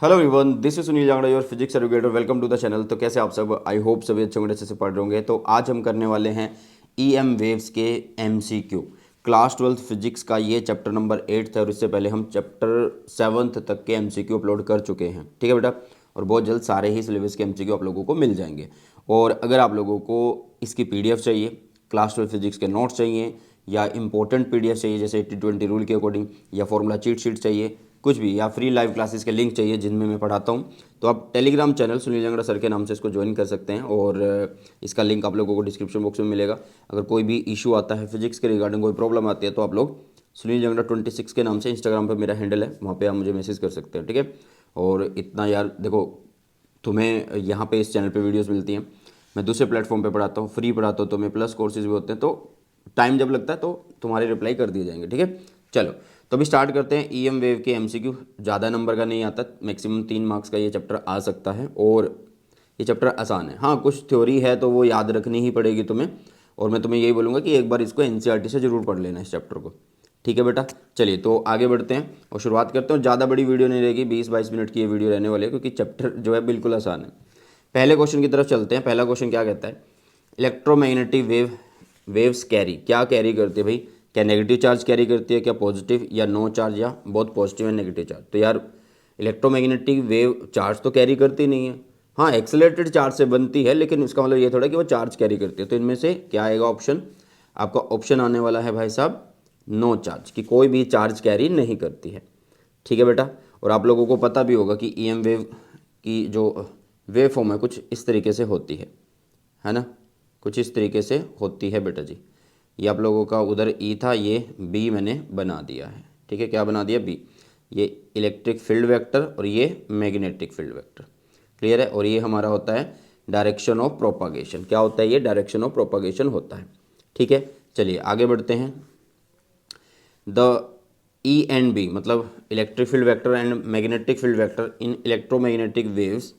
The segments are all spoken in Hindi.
Hello everyone, this is Sunil Jangra, your physics educator. Welcome to the channel. तो कैसे आप सब? आई होप सभी अच्छे से पढ़ रहे होंगे। तो आज हम करने वाले हैं EM वेव्स के MCQ। क्लास 12th फिजिक्स का ये चैप्टर नंबर 8 है और इससे पहले हम चैप्टर 7th तक के MCQ अपलोड कर चुके हैं। ठीक है बेटा, और बहुत जल्द सारे ही सिलेबस के MCQ आप लोगों को मिल जाएंगे। और अगर आप लोगों को इसकी PDF चाहिए, क्लास 12 फिजिक्स के नोट्स चाहिए, या इंपॉर्टेंट PDF चाहिए जैसे 80-20 रूल के अकॉर्डिंग, या फॉर्मूला चीट शीट चाहिए, कुछ भी, या फ्री लाइव क्लासेस के लिंक चाहिए जिनमें मैं पढ़ाता हूँ, तो आप Telegram channel Sunil Jangra sir के नाम से इसको ज्वाइन कर सकते हैं। और इसका लिंक आप लोगों को डिस्क्रिप्शन बॉक्स में मिलेगा। अगर कोई भी इशू आता है फिजिक्स के रिगार्डिंग, कोई प्रॉब्लम आती है, तो आप लोग सुनील जांगड़ा 26 के नाम से इंस्टाग्राम पर मेरा हैंडल है, वहाँ पर आप मुझे मैसेज कर सकते हैं। ठीक है, और इतना यार देखो, तुम्हें यहाँ पे इस चैनल पे वीडियोस मिलती हैं, मैं दूसरे प्लेटफॉर्म पे पढ़ाता हूँ, फ्री पढ़ाता हूँ, तो मैं प्लस कोर्सेज भी होते हैं, तो टाइम जब लगता है तो तुम्हारे रिप्लाई कर दिए जाएंगे। ठीक है, चलो तो अभी स्टार्ट करते हैं। EM वेव के MCQ ज़्यादा नंबर का नहीं आता, मैक्सिमम 3 मार्क्स का ये चैप्टर आ सकता है, और ये चैप्टर आसान है। हाँ, कुछ थ्योरी है तो वो याद रखनी ही पड़ेगी तुम्हें, और मैं तुम्हें यही बोलूँगा कि एक बार इसको NCERT से ज़रूर पढ़ लेना इस चैप्टर को। ठीक है बेटा, चलिए तो आगे बढ़ते हैं और शुरुआत करते हैं। ज़्यादा बड़ी वीडियो नहीं रहेगी, 20-22 मिनट की ये वीडियो रहने वाली है, क्योंकि चैप्टर जो है बिल्कुल आसान है। पहले क्वेश्चन की तरफ चलते हैं। पहला क्वेश्चन क्या कहता है? इलेक्ट्रोमैग्नेटिक वेव्स क्या कैरी करती है भाई? क्या नेगेटिव चार्ज कैरी करती है, क्या पॉजिटिव, या नो चार्ज, या बहुत पॉजिटिव एंड नेगेटिव चार्ज? तो यार इलेक्ट्रोमैग्नेटिक वेव चार्ज तो कैरी करती नहीं है। हाँ, एक्सेलरेटेड चार्ज से बनती है, लेकिन उसका मतलब ये थोड़ा कि वो चार्ज कैरी करती है। तो इनमें से क्या आएगा ऑप्शन? आपका ऑप्शन आने वाला है भाई साहब नो चार्ज, कि कोई भी चार्ज कैरी नहीं करती है। ठीक है बेटा, और आप लोगों को पता भी होगा कि EM वेव की जो वेव फॉर्म है कुछ इस तरीके से होती है ना, कुछ इस तरीके से होती है बेटा जी। ये आप लोगों का उधर E था, ये B मैंने बना दिया है। ठीक है, क्या बना दिया? B। ये इलेक्ट्रिक फील्ड वेक्टर और ये मैग्नेटिक फील्ड वेक्टर। क्लियर है? और ये हमारा होता है डायरेक्शन ऑफ प्रोपागेशन। क्या होता है ये? डायरेक्शन ऑफ प्रोपागेशन होता है। ठीक है, चलिए आगे बढ़ते हैं। द E एंड B मतलब electric field vector and magnetic field vector in electromagnetic waves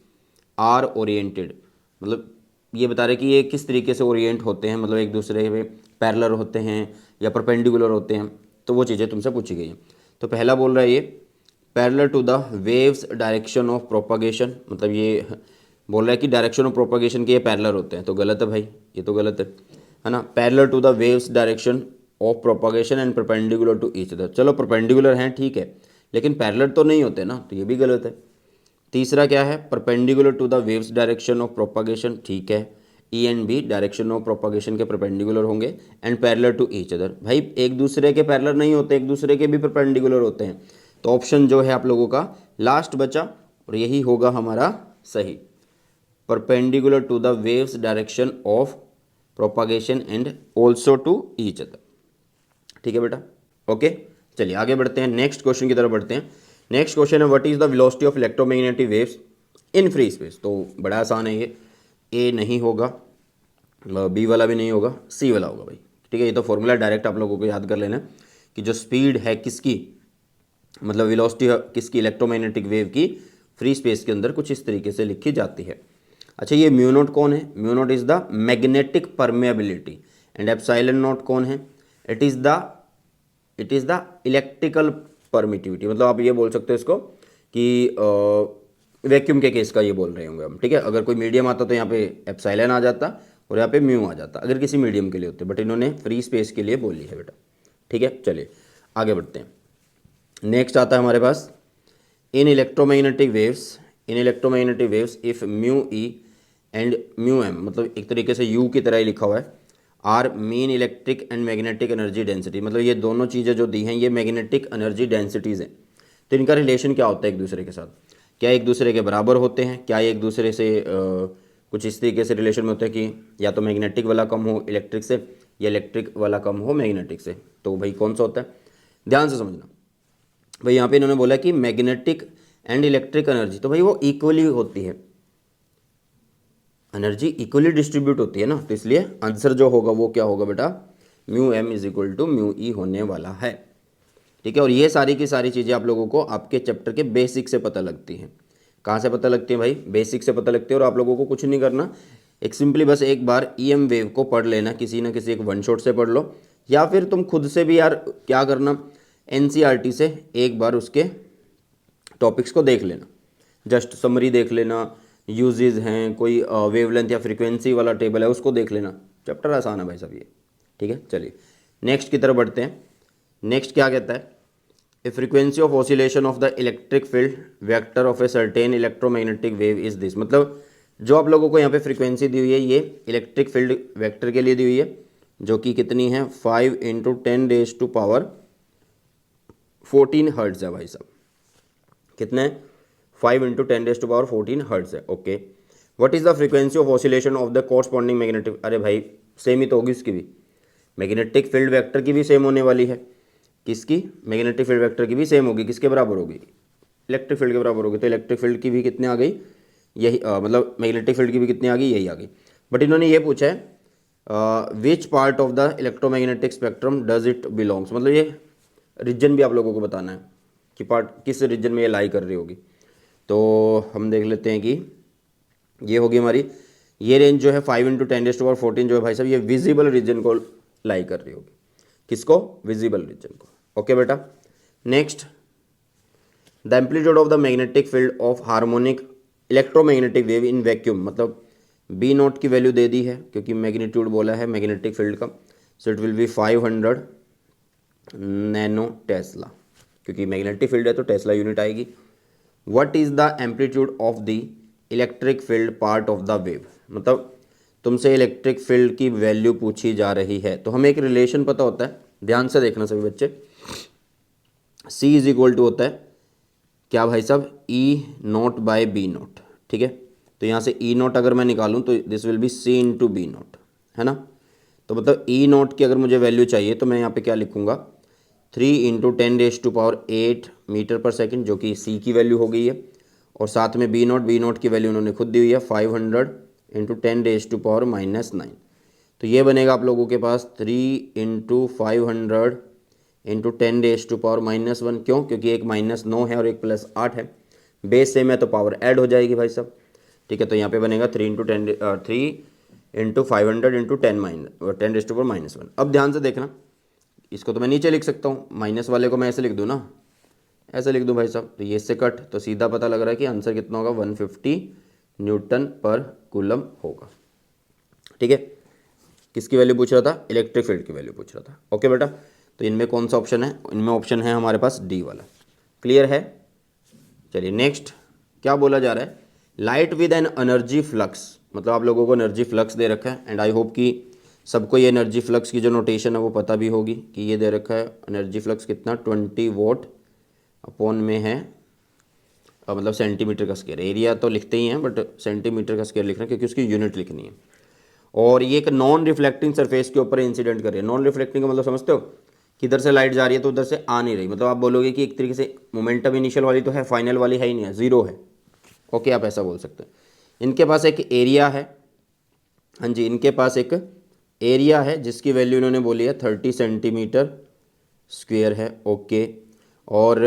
are oriented. मतलब ये बता रहे कि ये किस तरीके से ओरिएंट होते हैं, मतलब एक दूसरे पे पैरेलल होते हैं या परपेंडिकुलर होते हैं, तो वो चीज़ें तुमसे पूछी गई हैं। तो पहला बोल रहा है ये parallel to the waves direction of propagation, मतलब ये बोल रहा है कि डायरेक्शन ऑफ प्रोपागेशन के ये पैरेलल होते हैं। तो गलत है भाई, ये तो गलत है ना। Parallel to the waves direction of propagation and perpendicular to each other. चलो परपेंडिकुलर हैं, ठीक है, लेकिन पैरेलल तो नहीं होते ना, तो ये भी गलत है। तीसरा क्या है? Perpendicular to the waves direction of propagation, ठीक है। E and B direction of propagation के परपेंडिकुलर होंगे and parallel to each other. भाई एक दूसरे के पैरेलल नहीं होते, एक दूसरे के भी परपेंडिकुलर होते हैं। तो ऑप्शन जो है आप लोगों का लास्ट बचा, और यही होगा हमारा सही। Perpendicular to the waves direction of propagation and also to each other. ठीक है बेटा, ओके। चलिए आगे बढ़ते हैं, नेक्स्ट क्वेश्चन की तरफ बढ़ते हैं। नेक्स्ट क्वेश्चन है what is the velocity of electromagnetic waves in free space. तो बड़ा आसान है ये, ए नहीं होगा, बी वाला भी नहीं होगा, सी वाला होगा भाई। ठीक है, ये तो फॉर्मूला डायरेक्ट आप लोगों को याद कर लेना कि जो स्पीड है किसकी, मतलब वेलोसिटी किसकी, इलेक्ट्रोमैग्नेटिक वेव की फ्री स्पेस के अंदर कुछ इस तरीके से लिखी जाती है। अच्छा, ये म्यू नॉट कौन है? Mu naught is the magnetic permeability. And epsilon not कौन है? It is the electrical permittivity. मतलब आप ये बोल सकते हो इसको कि वैक्यूम के केस का ये बोल रहे होंगे हम। ठीक है, अगर कोई मीडियम आता तो यहाँ पे एप्सिलॉन आ जाता और यहाँ पे म्यू आ जाता, अगर किसी मीडियम के लिए होते, बट इन्होंने फ्री स्पेस के लिए बोली है बेटा। ठीक है, चलिए आगे बढ़ते हैं। नेक्स्ट आता है हमारे पास in electromagnetic waves if mu E and mu M, मतलब एक तरीके से यू की तरह ही लिखा हुआ है, are mean electric and magnetic energy density. मतलब ये दोनों चीज़ें जो दी हैं ये मैग्नेटिक एनर्जी डेंसिटीज़ हैं। तो इनका रिलेशन क्या होता है एक दूसरे के साथ? क्या एक दूसरे के बराबर होते हैं? क्या एक दूसरे से कुछ इस तरीके से रिलेशन में होता है कि या तो मैग्नेटिक वाला कम हो इलेक्ट्रिक से, या इलेक्ट्रिक वाला कम हो मैग्नेटिक से? तो भाई कौन सा होता है? ध्यान से समझना भाई, यहाँ पे इन्होंने बोला कि मैग्नेटिक एंड इलेक्ट्रिक एनर्जी, तो भाई वो इक्वली होती है, एनर्जी इक्वली डिस्ट्रीब्यूट होती है ना, तो इसलिए आंसर जो होगा वो क्या होगा बेटा? Mu M is equal to mu E होने वाला है। ठीक है, और ये सारी की सारी चीज़ें आप लोगों को आपके चैप्टर के बेसिक से पता लगती हैं। कहाँ से पता लगती है भाई? बेसिक से पता लगती है। और आप लोगों को कुछ नहीं करना, एक सिंपली बस एक बार EM वेव को पढ़ लेना, किसी ना किसी एक वन शॉट से पढ़ लो, या फिर तुम खुद से भी यार क्या करना, NCERT से एक बार उसके टॉपिक्स को देख लेना। जस्ट समरी देख लेना, यूजेज हैं, कोई वेवलेंथ या फ्रीक्वेंसी वाला टेबल है उसको देख लेना, चैप्टर आसान है भाई साहब ये। ठीक है, चलिए नेक्स्ट की तरफ बढ़ते हैं। नेक्स्ट क्या कहता है, a frequency of oscillation of the electric field vector of a certain electromagnetic wave is this. मतलब जो आप लोगों को यहाँ पे फ्रीक्वेंसी दी हुई है ये इलेक्ट्रिक फील्ड वेक्टर के लिए दी हुई है, जो कि कितनी है 5 × 10⁻14 हर्ट्ज है भाई साहब। कितने, 5 × 10⁻14 हर्ट्ज है। Okay, what is the frequency of oscillation of the corresponding magnetic, अरे भाई सेम ही तो होगी उसकी भी, मैग्नेटिक फील्ड वेक्टर की भी सेम होने वाली है। किसकी, मैग्नेटिक फील्ड वेक्टर की भी सेम होगी, किसके बराबर होगी, इलेक्ट्रिक फील्ड के बराबर होगी। तो इलेक्ट्रिक फील्ड की भी कितने आ गई, यही मतलब मैग्नेटिक फील्ड की भी कितनी आ गई, यही आ गई। बट इन्होंने ये पूछा है which part of the electromagnetic spectrum does it belongs, मतलब ये रीजन भी आप लोगों को बताना है कि पार्ट किस रीजन में ये लाई कर रही होगी। तो हम देख लेते हैं कि ये होगी हमारी, ये रेंज जो है 5 × 10⁻14 जो है भाई साहब ये विजिबल रीजन को लाई कर रही होगी, किसको, विजिबल रीजन को। ओके बेटा, next, the amplitude of the magnetic field of harmonic electromagnetic wave in vacuum, मतलब बी नोट की वैल्यू दे दी है क्योंकि मैग्नीट्यूड बोला है मैग्नेटिक फील्ड का, so it will be 500 nano Tesla, क्योंकि मैग्नेटिक फील्ड है तो टेस्ला यूनिट आएगी। What is the amplitude of the electric field part of the wave, मतलब तुमसे इलेक्ट्रिक फील्ड की वैल्यू पूछी जा रही है तो हमें एक रिलेशन पता होता है, ध्यान से देखना सभी बच्चे, C इज इक्वल टू होता है क्या भाई साहब, E0/B0। ठीक है, तो यहाँ से E0 अगर मैं निकालूँ तो this will be C × B0, है ना। तो मतलब E0 की अगर मुझे वैल्यू चाहिए तो मैं यहाँ पे क्या लिखूँगा, 3 × 10⁸ मीटर पर सेकंड, जो कि C की वैल्यू हो गई है, और साथ में B0 की वैल्यू उन्होंने खुद दी हुई है 500 × 10⁻⁻9। तो ये बनेगा आप लोगों के पास 3 × 500 × 10⁻⁻1, क्यों, क्योंकि एक -9 है और एक +8 है, बेस सेम है तो पावर ऐड हो जाएगी भाई साहब। ठीक है, तो यहाँ पे बनेगा 3 × 500 × 10⁻1। अब ध्यान से देखना, इसको तो मैं नीचे लिख सकता हूँ, माइनस वाले को मैं ऐसे लिख दूँ ना, ऐसे लिख दूँ भाई साहब, तो ये इससे कट, तो सीधा पता लग रहा है कि आंसर कितना होगा, 150 न्यूटन पर कूलम होगा। ठीक है, किसकी वैल्यू पूछ रहा था, इलेक्ट्रिक फील्ड की वैल्यू पूछ रहा था। ओके बेटा, तो इनमें कौन सा ऑप्शन है, इनमें ऑप्शन है हमारे पास डी वाला। क्लियर है, चलिए नेक्स्ट क्या बोला जा रहा है, light with an energy flux, मतलब आप लोगों को एनर्जी फ्लक्स दे रखा है, एंड आई होप कि सबको ये एनर्जी फ्लक्स की जो नोटेशन है वो पता भी होगी कि ये दे रखा है एनर्जी फ्लक्स कितना 20 वोट अपॉन में है, मतलब सेंटीमीटर का स्क्वायर, एरिया तो लिखते ही हैं बट सेंटीमीटर का स्क्वायर लिखना है क्योंकि उसकी यूनिट लिखनी है। और ये एक नॉन रिफ्लेक्टिंग सरफेस के ऊपर इंसिडेंट कर रही है। नॉन रिफ्लेक्टिंग का मतलब समझते हो कि इधर से लाइट जा रही है तो उधर से आ नहीं रही, मतलब आप बोलोगे कि एक तरीके से मोमेंटम इनिशियल वाली तो है, फाइनल वाली है ही नहीं है, जीरो है। ओके, आप ऐसा बोल सकते हैं। इनके पास एक एरिया है, हाँ जी, इनके पास एक एरिया है जिसकी वैल्यू इन्होंने बोली है 30 सेंटीमीटर स्क्वेयर है। ओके, और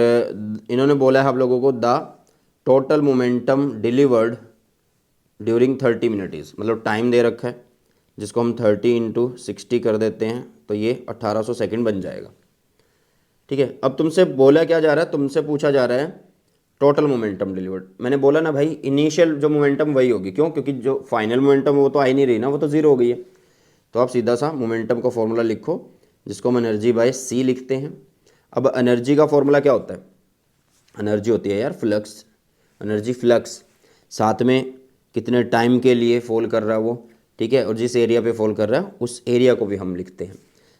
इन्होंने बोला है आप लोगों को the total momentum delivered during 30 minute, मतलब टाइम दे रखा है जिसको हम 30 × 60 कर देते हैं तो ये 1800 सेकंड बन जाएगा। ठीक है, अब तुमसे बोला क्या जा रहा है, तुमसे पूछा जा रहा है टोटल मोमेंटम डिलीवर्ड। मैंने बोला ना भाई इनिशियल जो मोमेंटम वही होगी, क्यों, क्योंकि जो फाइनल मोमेंटम वो तो आ ही नहीं रही ना, वो तो जीरो हो गई है। तो आप सीधा सा मोमेंटम का फॉर्मूला लिखो जिसको हम एनर्जी बाय C लिखते हैं। अब एनर्जी का फॉर्मूला क्या होता है, एनर्जी होती है यार फ्लक्स, एनर्जी फ्लक्स, साथ में कितने टाइम के लिए फॉल कर रहा है वो, ठीक है, और जिस एरिया पे फॉल कर रहा है उस एरिया को भी हम लिखते हैं।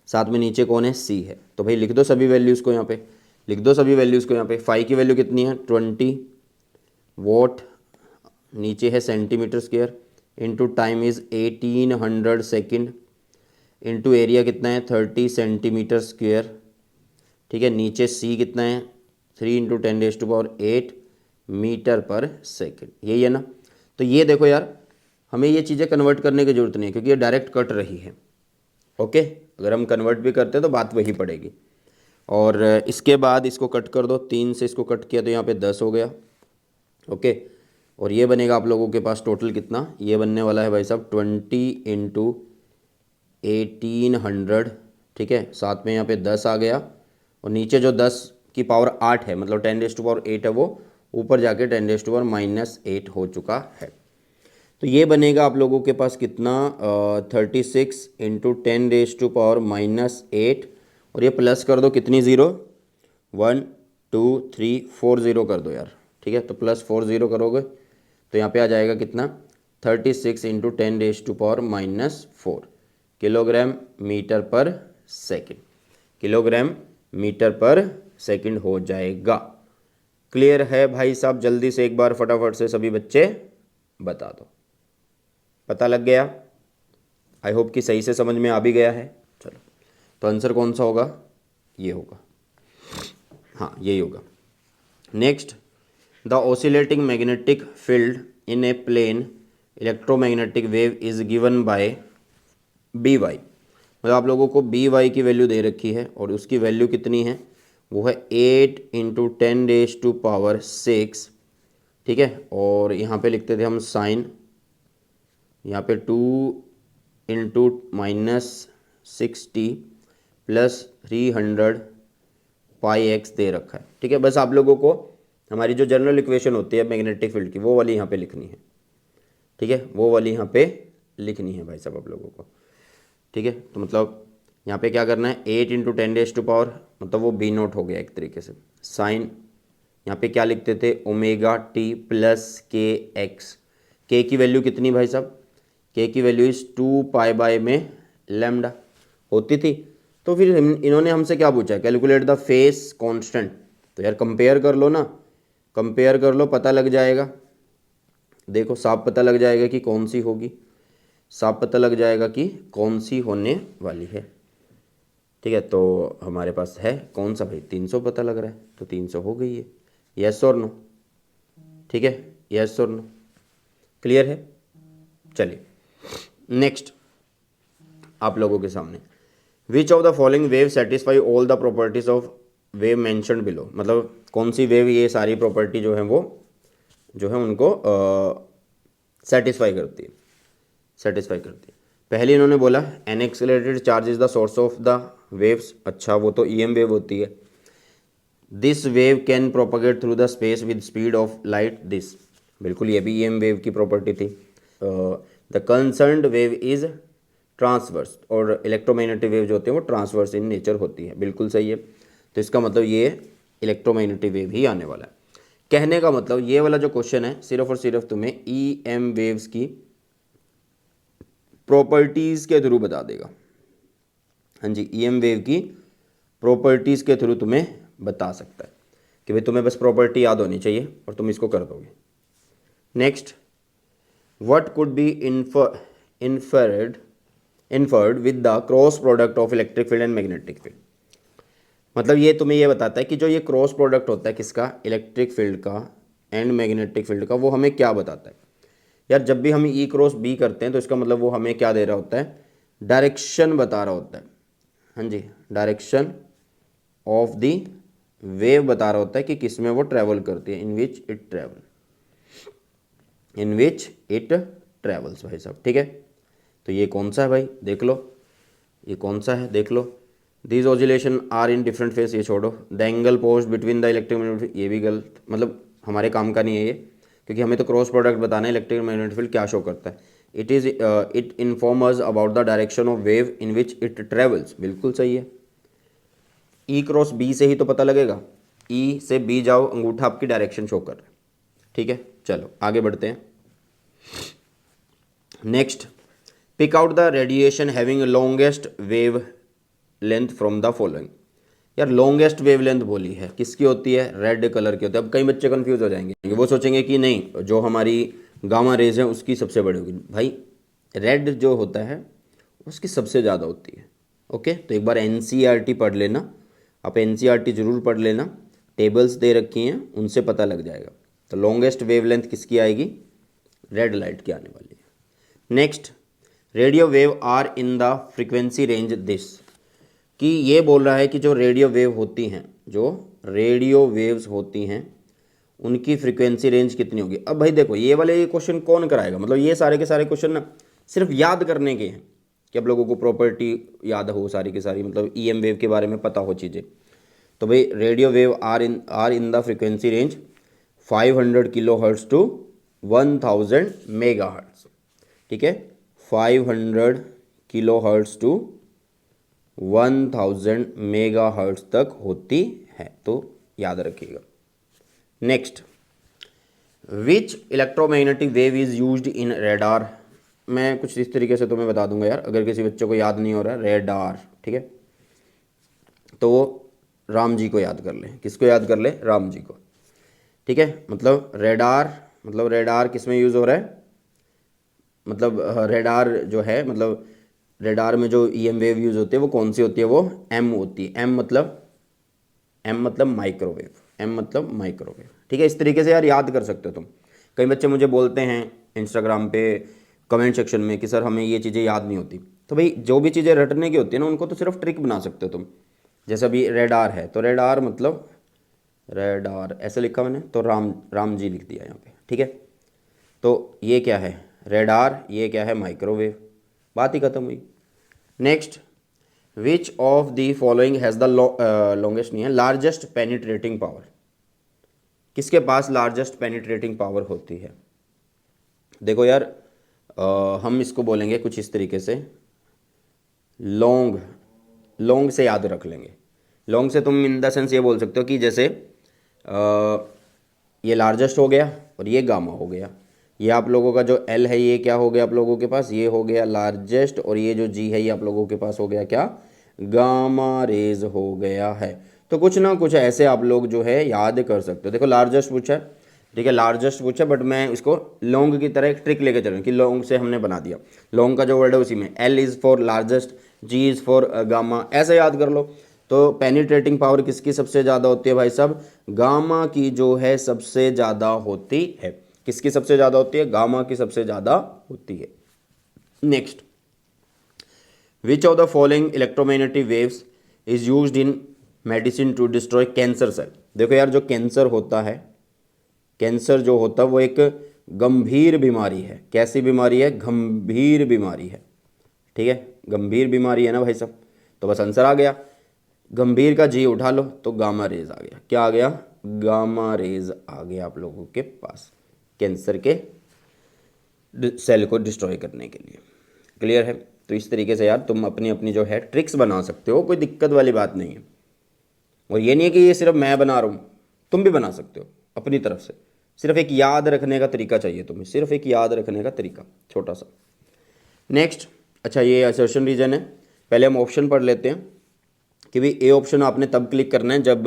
साथ में नीचे कौन है, C है, तो भाई लिख दो सभी वैल्यूज़ को यहाँ पे, लिख दो सभी वैल्यूज़ को यहाँ पे। फाई की वैल्यू कितनी है 20 वॉट, नीचे है centimetre square, into time is 1800 second, into area कितना है 30 सेंटीमीटर स्क्वायर। ठीक है, नीचे C कितना है 3 × 10⁸ मीटर पर सेकंड, यही है ना। तो ये देखो यार, हमें ये चीज़ें कन्वर्ट करने की ज़रूरत नहीं है क्योंकि ये डायरेक्ट कट रही है। ओके, अगर हम कन्वर्ट भी करते हैं तो बात वही पड़ेगी। और इसके बाद इसको कट कर दो, 3 से इसको कट किया तो यहाँ पे 10 हो गया। ओके, और ये बनेगा आप लोगों के पास टोटल कितना, ये बनने वाला है भाई साहब 20 × 1800। ठीक है, साथ में यहाँ पे 10 आ गया, और नीचे जो 10 की पावर 8 है मतलब 10⁸ है वो ऊपर जाके 10⁻⁻8 हो चुका है। तो ये बनेगा आप लोगों के पास कितना 36 इंटू 10⁻⁻8 और ये प्लस कर दो कितनी ज़ीरो 1 2 3 4 ज़ीरो कर दो यार, ठीक है। तो प्लस 4 ज़ीरो करोगे तो यहाँ पे आ जाएगा कितना 36 इंटू 10⁻⁻4 किलोग्राम मीटर पर सेकंड, किलोग्राम मीटर पर सेकंड हो जाएगा। क्लियर है भाई साहब? जल्दी से एक बार फटाफट से सभी बच्चे बता दो। पता लग गया? आई होप कि सही से समझ में आ भी गया है। चलो, तो आंसर कौन सा होगा? ये होगा, हाँ यही होगा। Next, the oscillating magnetic field in a plane electromagnetic wave is given by B Y. मतलब आप लोगों को बी वाई की वैल्यू दे रखी है और उसकी वैल्यू कितनी है? वो है 8 इंटू 10⁻6, ठीक है। और यहाँ पे लिखते थे हम साइन, यहाँ पे 2 इंटू -60 प्लस 300 पाई एक्स दे रखा है, ठीक है। बस आप लोगों को हमारी जो जनरल इक्वेशन होती है मैग्नेटिक फील्ड की वो वाली यहाँ पे लिखनी है, ठीक है। वो वाली यहाँ पे लिखनी है भाई साहब आप लोगों को, ठीक है। तो मतलब यहाँ पे क्या करना है 8 इंटू 10⁻, मतलब वो बी नोट हो गया एक तरीके से। साइन यहाँ पे क्या लिखते थे ओमेगा टी प्लस के एक्स। के की वैल्यू कितनी भाई साहब? के की वैल्यू इस 2 पाई बाय में लैम्डा होती थी। तो फिर इन्होंने हमसे क्या पूछा? Calculate the face constant. तो यार कंपेयर कर लो ना, कंपेयर कर लो, पता लग जाएगा। देखो साफ पता लग जाएगा कि कौन सी होगी, साफ पता लग जाएगा कि कौन सी होने वाली है, ठीक है। तो हमारे पास है कौन सा भाई 300 पता लग रहा है, तो 300 हो गई है। यस और नो? ठीक है, यस और नो? क्लियर है? चलिए नेक्स्ट आप लोगों के सामने, विच of the following wave satisfy all the properties of wave mentioned below. मतलब कौन सी वेव ये सारी प्रॉपर्टी जो है वो जो है उनको सेटिस्फाई करती है, सेटिस्फाई करती है। पहले इन्होंने बोला N accelerated charge is the source of the waves. अच्छा, वो तो ईएम वेव होती है। This wave can propagate through the space with speed of light. This बिल्कुल ये भी ईएम वेव की प्रॉपर्टी थी। The concerned wave is transverse, और इलेक्ट्रोमैग्नेटिक वेव जो होते हैं वो ट्रांसवर्स इन नेचर होती है। बिल्कुल सही है। तो इसका मतलब ये इलेक्ट्रोमैग्नेटिक वेव ही आने वाला है। कहने का मतलब ये वाला जो क्वेश्चन है सिर्फ और सिर्फ तुम्हें ईएम वेव्स की प्रॉपर्टीज़ के थ्रू बता देगा। हाँ जी, ईएम वेव की प्रॉपर्टीज़ के थ्रू तुम्हें बता सकता है कि भाई तुम्हें बस प्रॉपर्टी याद होनी चाहिए और तुम इसको कर दोगे। Next, what could be inferred with the cross product of electric field and magnetic field. मतलब ये तुम्हें ये बताता है कि जो ये क्रॉस प्रोडक्ट होता है किसका, इलेक्ट्रिक फील्ड का एंड मैग्नेटिक फील्ड का, वो हमें क्या बताता है। यार जब भी हम ई क्रॉस बी करते हैं तो इसका मतलब वो हमें क्या दे रहा होता है, डायरेक्शन बता रहा होता है। हाँ जी, डायरेक्शन ऑफ द वेव बता रहा होता है कि किस में वो ट्रैवल करती है, in which it travel, in which it travels भाई साहब, ठीक है। तो ये कौन सा है भाई, देख लो, ये कौन सा है देख लो। These oscillation are in different phase, ये छोड़ो। The angle post between the electric magnetic, ये भी गलत, मतलब हमारे काम का नहीं है ये, क्योंकि हमें तो क्रॉस प्रोडक्ट बताना है इलेक्ट्रिक मैग्नेटिक फील्ड क्या शो करता है। It informers about the direction of wave in which it travels, बिल्कुल सही है। ई क्रॉस बी से ही तो पता लगेगा, ई से बी जाओ, अंगूठा आपकी डायरेक्शन शो कर रहा है, ठीक है। चलो आगे बढ़ते हैं। Next, pick out the radiation having longest wavelength from the following. यार लॉन्गेस्ट वेव लेंथ बोली है, किसकी होती है, रेड कलर की होती है। अब कई बच्चे कंफ्यूज हो जाएंगे, वो सोचेंगे कि नहीं जो हमारी गामा रेज है उसकी सबसे बड़ी होगी। भाई रेड जो होता है उसकी सबसे ज़्यादा होती है। ओके, तो एक बार एनसीईआरटी पढ़ लेना, आप एनसीईआरटी जरूर पढ़ लेना, टेबल्स दे रखी हैं उनसे पता लग जाएगा। तो लॉन्गेस्ट वेव लेंथ किसकी आएगी, रेड लाइट की आने वाली है। Next, radio wave are in the frequency range this, कि ये बोल रहा है कि जो रेडियो वेव होती हैं, जो रेडियो वेव्स होती हैं उनकी फ्रीक्वेंसी रेंज कितनी होगी। अब भाई देखो ये वाले क्वेश्चन कौन कराएगा, मतलब ये सारे के सारे क्वेश्चन ना सिर्फ याद करने के हैं कि अब लोगों को प्रॉपर्टी याद हो सारी की सारी, मतलब ईएम वेव के बारे में पता हो चीज़ें। तो भाई radio wave are in the frequency range 500 kilohertz to 1000 megahertz, ठीक है, 500 kilohertz to 1000 megahertz तक होती है, तो याद रखिएगा। Next, which electromagnetic wave is used in radar. मैं कुछ इस तरीके से तुम्हें बता दूंगा यार, अगर किसी बच्चों को याद नहीं हो रहा, रेडार, ठीक है, तो राम जी को याद कर ले। किसको याद कर ले? राम जी को, ठीक है। मतलब रेडार किस में यूज़ हो रहा है? मतलब रेडार जो है, मतलब रेडार में जो ईएम वेव यूज़ होती है वो कौन सी होती है? वो एम होती है। एम मतलब माइक्रोवेव, एम मतलब माइक्रोवेव, ठीक है। इस तरीके से यार याद कर सकते हो तुम। कई बच्चे मुझे बोलते हैं इंस्टाग्राम पे कमेंट सेक्शन में कि सर हमें ये चीज़ें याद नहीं होती। तो भाई जो भी चीज़ें रटने की होती है ना, उनको तो सिर्फ ट्रिक बना सकते हो तुम। जैसे अभी रेडार है, तो रेडार मतलब रेडार ऐसे लिखा मैंने, तो राम जी लिख दिया यहाँ पे, ठीक है। तो ये क्या है? रेडार। ये क्या है? माइक्रोवेव। बात ही खत्म हुई। Next, which of the following has the longest, नहीं है, लार्जेस्ट पेनिट्रेटिंग पावर। किसके पास लार्जेस्ट पेनिट्रेटिंग पावर होती है? देखो यार, हम इसको बोलेंगे कुछ इस तरीके से, लॉन्ग से याद रख लेंगे। लॉन्ग से तुम इन द सेंस ये बोल सकते हो कि जैसे ये लार्जेस्ट हो गया और ये गामा हो गया। ये आप लोगों का जो एल है ये क्या हो गया आप लोगों के पास? ये हो गया लार्जेस्ट। और ये जो जी है ये आप लोगों के पास हो गया क्या? गामा रेज हो गया है। तो कुछ ना कुछ ऐसे आप लोग जो है याद कर सकते हो। देखो लार्जेस्ट पूछा है, ठीक है, लार्जेस्ट पूछा, बट मैं इसको लॉन्ग की तरह एक ट्रिक लेके चल रहा हूँ कि लॉन्ग से हमने बना दिया। लॉन्ग का जो वर्ड है उसी में L is for largest, G is for gamma, ऐसे याद कर लो। तो पेनिट्रेटिंग पावर किसकी सबसे ज़्यादा होती है भाई साहब? गामा की जो है सबसे ज़्यादा होती है। किसकी सबसे ज़्यादा होती है? गामा की सबसे ज़्यादा होती है। Next, which of the following electromagnetic waves is used in medicine to destroy cancer cell. देखो यार, जो कैंसर होता है, कैंसर जो होता है वो एक गंभीर बीमारी है। कैसी बीमारी है? गंभीर बीमारी है, ठीक है, गंभीर बीमारी है ना भाई साहब। तो बस आंसर आ गया। गंभीर का जी उठा लो तो गामा रेज आ गया। क्या आ गया? गामा रेज आ गया आप लोगों के पास कैंसर के सेल को डिस्ट्रॉय करने के लिए। क्लियर है? तो इस तरीके से यार तुम अपनी अपनी जो है ट्रिक्स बना सकते हो, कोई दिक्कत वाली बात नहीं है। और ये नहीं है कि ये सिर्फ मैं बना रहा हूँ, तुम भी बना सकते हो अपनी तरफ से। सिर्फ एक याद रखने का तरीका चाहिए तुम्हें, सिर्फ एक याद रखने का तरीका छोटा सा। नेक्स्ट, अच्छा ये असर्शन रीजन है। पहले हम ऑप्शन पढ़ लेते हैं कि भाई ए ऑप्शन आपने तब क्लिक करना है जब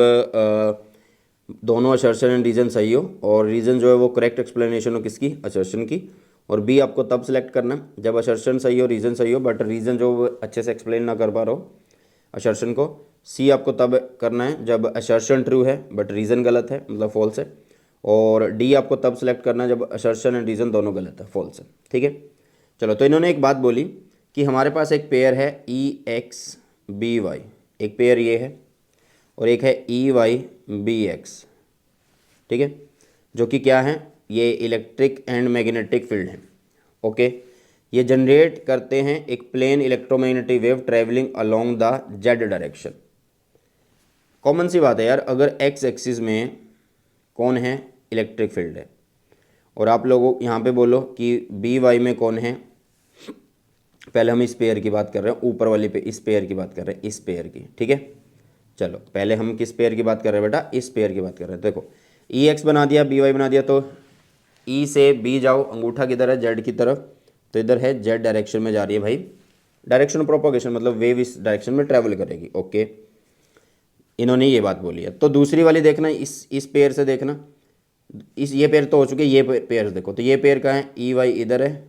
दोनों असर्शन एंड रीजन सही हो, और रीजन जो है वो करेक्ट एक्सप्लेनेशन हो किसकी? असर्शन की। और बी आपको तब सेलेक्ट करना है जब असर्शन सही हो, रीजन सही हो, बट रीजन जो अच्छे से एक्सप्लेन ना कर पा रहा हो असर्शन को। सी आपको तब करना है जब असर्शन ट्रू है बट रीजन गलत है, मतलब फॉल्स है। और डी आपको तब सेलेक्ट करना है जब असर्शन एंड रीजन दोनों गलत है, फॉल्स है, ठीक है। चलो, तो इन्होंने एक बात बोली कि हमारे पास एक पेयर है ई एक्स बी वाई, एक पेयर ये है, और एक है ई वाई बी एक्स, ठीक है, जो कि क्या है? ये इलेक्ट्रिक एंड मैग्नेटिक फील्ड है। ओके, ये जनरेट करते हैं एक plane electromagnetic wave travelling along the Z direction. Common सी बात है यार, अगर एक्स एक्सिस में कौन है? इलेक्ट्रिक फील्ड है, और आप लोगों यहाँ पे बोलो कि बी वाई में कौन है? पहले हम इस पेयर की बात कर रहे हैं, ऊपर वाली पे इस पेयर की बात कर रहे हैं, इस पेयर की, ठीक है। चलो पहले हम किस पेयर की बात कर रहे हैं बेटा? इस पेयर की बात कर रहे हैं। देखो ई एक्स बना दिया, बी वाई बना दिया, तो ई से बी जाओ, अंगूठा किधर है? जेड की तरफ, तो इधर है जेड डायरेक्शन में जा रही है भाई। डायरेक्शन प्रोपोगेशन मतलब वेव इस डायरेक्शन में ट्रैवल करेगी। ओके, इन्होंने ये बात बोली है। तो दूसरी वाली देखना, इस पेयर से देखना, इस ये पेयर तो हो चुके, ये पेयर देखो, तो ये पेयर कहाँ है? ई वाई इधर है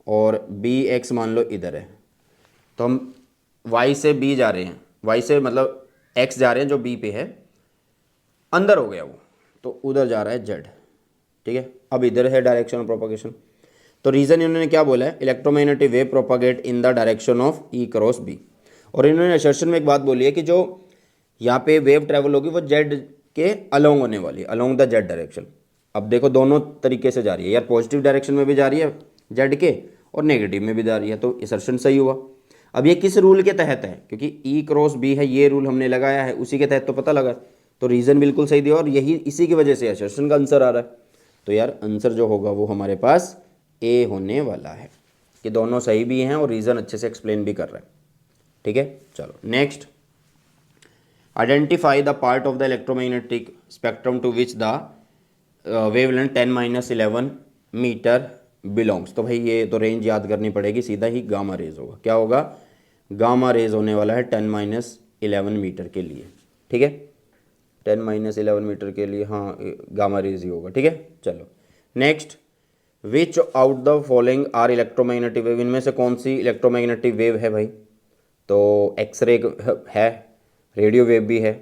और बी एक्स मान लो इधर है। तो हम वाई से बी जा रहे हैं, वाई से मतलब एक्स जा रहे हैं जो बी पे है, अंदर हो गया वो, तो उधर जा रहा है जेड, ठीक है। अब इधर है डायरेक्शन ऑफ प्रोपगेशन। तो रीज़न इन्होंने क्या बोला है? Electromagnetic wave propagate in the direction of E cross B. और इन्होंने असर्शन में एक बात बोली है कि जो यहाँ पे वेव ट्रैवल होगी वो जेड के अलोंग होने वाली है, अलोंग द जेड डायरेक्शन। अब देखो दोनों तरीके से जा रही है यार, पॉजिटिव डायरेक्शन में भी जा रही है जेड के और नेगेटिव में भी जा रही है, तो असर्शन सही हुआ। अब ये किस रूल के तहत है? क्योंकि ई क्रॉस बी है, ये रूल हमने लगाया है, उसी के तहत तो पता लगा तो रीज़न बिल्कुल सही दिया और यही इसी की वजह से असर्शन का आंसर आ रहा है। तो यार आंसर जो होगा वो हमारे पास ए होने वाला है कि दोनों सही भी हैं और रीज़न अच्छे से एक्सप्लेन भी कर रहा है। ठीक है, चलो next. Identify the part of the electromagnetic spectrum to which the wavelength 10-11 metre belongs. तो भाई ये तो रेंज याद करनी पड़ेगी, सीधा ही गामा रेज होगा। क्या होगा? गामा रेज होने वाला है 10-11 मीटर के लिए। ठीक है, 10-11 मीटर के लिए हाँ गामा रेज ही होगा। ठीक है, चलो next. Which out the following are electromagnetic wave. इनमें से कौन सी इलेक्ट्रोमैग्नेटिक वेव है भाई? तो एक्सरे है, रेडियो वेव भी है,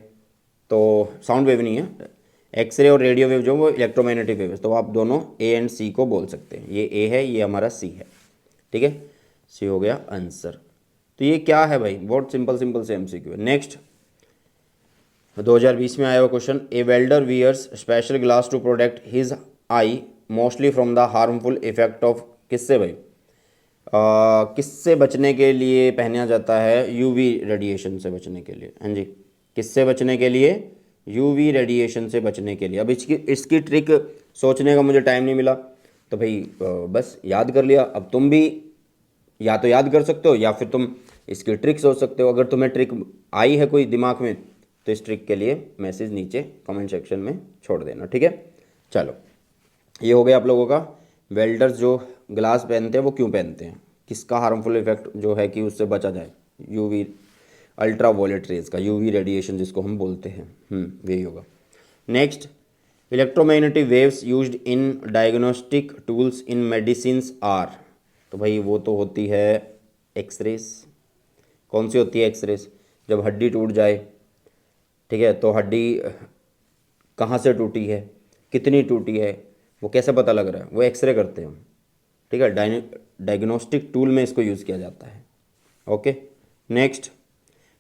तो साउंड वेव नहीं है। एक्सरे और रेडियो वेव जो वो इलेक्ट्रोमैग्नेटिक वेव है, तो आप दोनों ए एंड सी को बोल सकते हैं। ये ए है, ये हमारा सी है। ठीक है, सी हो गया आंसर। तो ये क्या है भाई? बहुत सिंपल सिंपल से एमसीक्यू है। नेक्स्ट 2020 में आया हुआ question. A welder wears special glass to protect his eye mostly from the harmful effect of. किससे भाई? किससे बचने के लिए पहना जाता है? यूवी रेडिएशन से बचने के लिए। हाँ जी, किससे बचने के लिए? यूवी रेडिएशन से बचने के लिए। अब इसकी ट्रिक सोचने का मुझे टाइम नहीं मिला, तो भाई बस याद कर लिया। अब तुम भी या तो याद कर सकते हो या फिर तुम इसकी ट्रिक सोच सकते हो। अगर तुम्हें ट्रिक आई है कोई दिमाग में तो इस ट्रिक के लिए मैसेज नीचे कमेंट सेक्शन में छोड़ देना। ठीक है, चलो ये हो गया आप लोगों का। वेल्डर्स जो ग्लास पहनते हैं वो क्यों पहनते हैं, किसका हार्मफुल इफेक्ट जो है कि उससे बचा जाए, यूवी अल्ट्रा वायलेट रेज का, यूवी रेडिएशन जिसको हम बोलते हैं, वही होगा। Next, electromagnetic waves used in diagnostic tools in medicines are. तो भाई वो तो होती है एक्सरेस। कौन सी होती है एक्सरेस? जब हड्डी टूट जाए, ठीक है, तो हड्डी कहाँ से टूटी है, कितनी टूटी है, वो कैसे पता लग रहा है? वो एक्सरे करते हैं हम। ठीक है, डायग्नोस्टिक टूल में इसको यूज़ किया जाता है। Okay, next,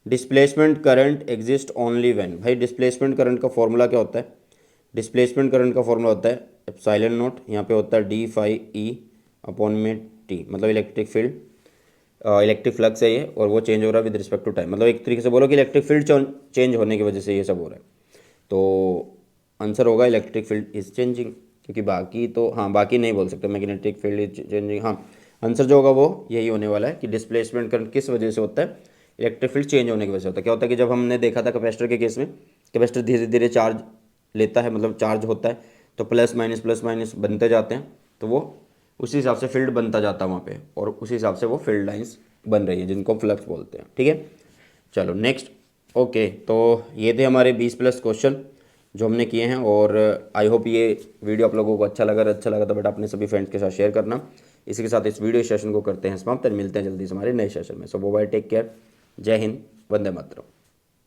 displacement current exist only when. भाई डिस्प्लेसमेंट करंट का फॉर्मूला क्या होता है? डिस्प्लेसमेंट करंट का फॉर्मूला होता है एप्सिलॉन नॉट, यहाँ पे होता है d/e/t, मतलब इलेक्ट्रिक फील्ड, इलेक्ट्रिक फ्लक्स है ये, और वो चेंज हो रहा है विद रिस्पेक्ट टू टाइम। मतलब एक तरीके से बोलो कि इलेक्ट्रिक फील्ड चेंज होने की वजह से ये सब हो रहा है। तो आंसर होगा इलेक्ट्रिक फील्ड इज चेंजिंग, क्योंकि बाकी तो हाँ बाकी नहीं बोल सकते, मैग्नेटिक फील्ड इज चेंजिंग। हाँ, आंसर जो होगा वो यही होने वाला है कि डिस्प्लेसमेंट करंट किस वजह से होता है? इलेक्ट्रिक फील्ड चेंज होने की वजह से होता है। क्या होता है कि जब हमने देखा था कैपेसिटर के केस में, कैपेसिटर धीरे धीरे चार्ज लेता है, मतलब चार्ज होता है, तो प्लस माइनस बनते जाते हैं, तो वो उसी हिसाब से फील्ड बनता जाता है वहाँ पे, और उसी हिसाब से वो फील्ड लाइंस बन रही है जिनको फ्लक्स बोलते हैं। ठीक है, चलो नेक्स्ट। ओके, तो ये थे हमारे 20+ क्वेश्चन जो हमने किए हैं, और आई होप ये वीडियो आप लोगों को अच्छा लगा। अच्छा लगा तो बेटा अपने सभी फ्रेंड्स के साथ शेयर करना। इसी के साथ इस वीडियो सेशन को करते हैं समाप्त, मिलते हैं जल्दी से हमारे नए सेशन में। सो बाय, टेक केयर, जय हिंद, वंदे मातरम।